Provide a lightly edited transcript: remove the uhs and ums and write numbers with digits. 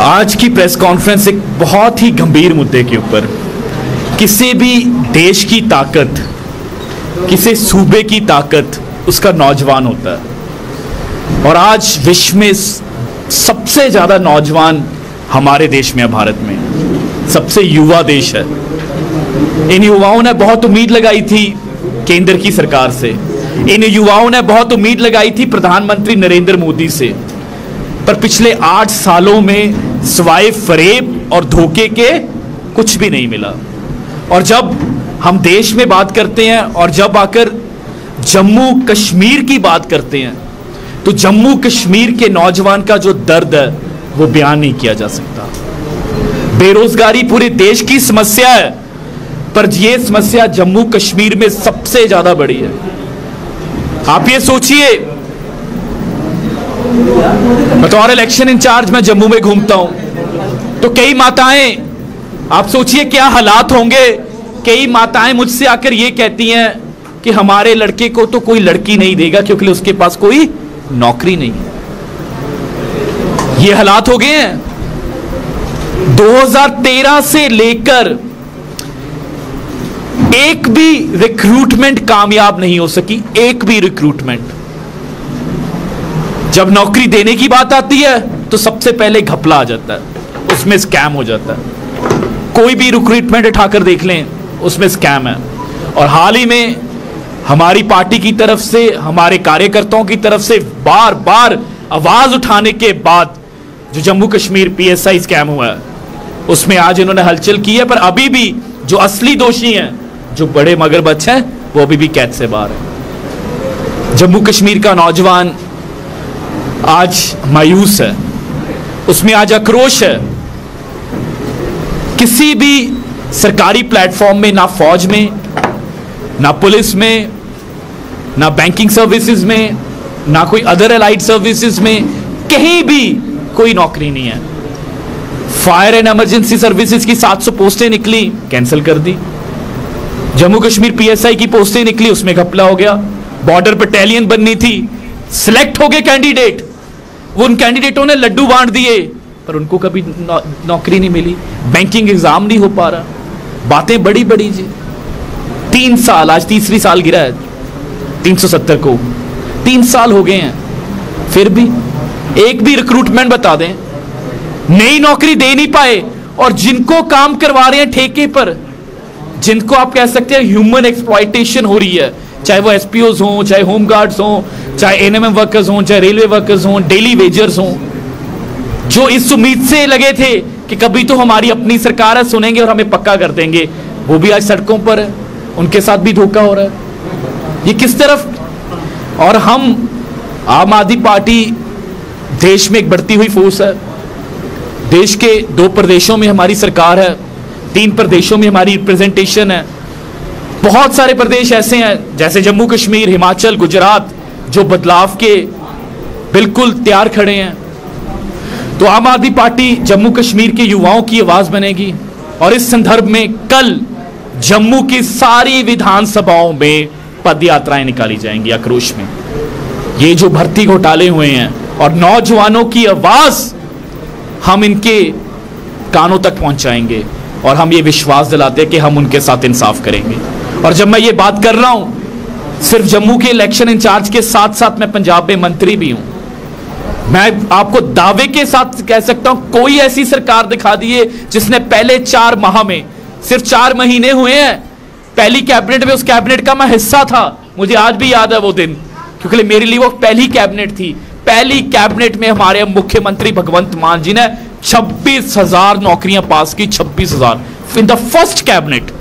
आज की press conference एक बहुत ही गंभीर मुद्दे के ऊपर, किसी भी देश की ताकत, किसी सूबे की ताकत उसका नौजवान होता है। और आज विश्व में सबसे ज़्यादा नौजवान हमारे देश में है, भारत में सबसे युवा देश है। इन युवाओं ने बहुत उम्मीद लगाई थी केंद्र की सरकार से, इन युवाओं ने बहुत उम्मीद लगाई थी प्रधानमंत्री नरेंद्र मोदी से, पर पिछले 8 सालों में सिवाय फरेब और धोखे के कुछ भी नहीं मिला। और जब हम देश में बात करते हैं और जब आकर जम्मू कश्मीर की बात करते हैं, तो जम्मू कश्मीर के नौजवान का जो दर्द है वो बयान नहीं किया जा सकता। बेरोजगारी पूरे देश की समस्या है, पर यह समस्या जम्मू कश्मीर में सबसे ज्यादा बड़ी है। आप ये सोचिए, बतौर इलेक्शन इंचार्ज मैं जम्मू में घूमता हूं, तो कई माताएं, आप सोचिए क्या हालात होंगे। कई माताएं मुझसे आकर ये कहती हैं कि हमारे लड़के को तो कोई लड़की नहीं देगा क्योंकि उसके पास कोई नौकरी नहीं है। ये हालात हो गए हैं। 2013 से लेकर एक भी रिक्रूटमेंट कामयाब नहीं हो सकी, एक भी रिक्रूटमेंट। जब नौकरी देने की बात आती है तो सबसे पहले घपला आ जाता है, उसमें स्कैम हो जाता है। कोई भी रिक्रूटमेंट उठाकर देख लें, उसमें स्कैम है। और हाल ही में हमारी पार्टी की तरफ से, हमारे कार्यकर्ताओं की तरफ से बार बार आवाज उठाने के बाद जो जम्मू कश्मीर PSI स्कैम हुआ है, उसमें आज इन्होंने हलचल की है। पर अभी भी जो असली दोषी हैं, जो बड़े मगरमच्छ हैं, वो अभी भी कैद से बाहर है। जम्मू कश्मीर का नौजवान आज मायूस है, उसमें आज आक्रोश है। किसी भी सरकारी प्लेटफॉर्म में, ना फौज में, ना पुलिस में, ना बैंकिंग सर्विसेज में, ना कोई अदर एलाइड सर्विसेज में, कहीं भी कोई नौकरी नहीं है। फायर एंड इमरजेंसी सर्विसेज की 700 पोस्टें निकली, कैंसिल कर दी। जम्मू कश्मीर PSI की पोस्टें निकली, उसमें घपला हो गया। बॉर्डर बटालियन बननी थी, सिलेक्ट हो गए कैंडिडेट, वो उन कैंडिडेटों ने लड्डू बांट दिए, पर उनको कभी नौकरी नहीं मिली। बैंकिंग एग्जाम नहीं हो पा रहा। बातें बड़ी बड़ी जी। 3 साल, आज तीसरी साल गिरा है 370 को, 3 साल हो गए हैं, फिर भी एक भी रिक्रूटमेंट बता दें, नई नौकरी दे नहीं पाए। और जिनको काम करवा रहे हैं ठेके पर, जिनको आप कह सकते हैं ह्यूमन एक्सप्लॉयटेशन हो रही है, चाहे वो SPOs हों, चाहे होम गार्ड्स हों, चाहे NMM वर्कर्स हों, चाहे रेलवे वर्कर्स हों, डेली वेजर्स हों, जो इस उम्मीद से लगे थे कि कभी तो हमारी अपनी सरकार है, सुनेंगे और हमें पक्का कर देंगे, वो भी आज सड़कों पर है। उनके साथ भी धोखा हो रहा है। ये किस तरफ। और हम आम आदमी पार्टी देश में एक बढ़ती हुई फोर्स है। देश के 2 प्रदेशों में हमारी सरकार है, 3 प्रदेशों में हमारी रिप्रेजेंटेशन है। बहुत सारे प्रदेश ऐसे हैं जैसे जम्मू कश्मीर, हिमाचल, गुजरात, जो बदलाव के बिल्कुल तैयार खड़े हैं। तो आम आदमी पार्टी जम्मू कश्मीर के युवाओं की आवाज बनेगी। और इस संदर्भ में कल जम्मू की सारी विधानसभाओं में पद यात्राएं निकाली जाएंगी आक्रोश में। ये जो भर्ती घोटाले हुए हैं और नौजवानों की आवाज हम इनके कानों तक पहुंचाएंगे, और हम ये विश्वास दिलाते हैं कि हम उनके साथ इंसाफ करेंगे। और जब मैं ये बात कर रहा हूं, सिर्फ जम्मू के इलेक्शन इंचार्ज के साथ साथ मैं पंजाब में मंत्री भी हूं। मैं आपको दावे के साथ कह सकता हूं, कोई ऐसी सरकार दिखा दी जिसने पहले 4 माह में, सिर्फ 4 महीने हुए हैं, पहली कैबिनेट में, उस कैबिनेट का मैं हिस्सा था, मुझे आज भी याद है वो दिन, क्योंकि मेरे लिए वो पहली कैबिनेट थी। पहली कैबिनेट में हमारे मुख्यमंत्री भगवंत मान जी ने 26,000 नौकरियां पास की, 26,000 इन द फर्स्ट कैबिनेट।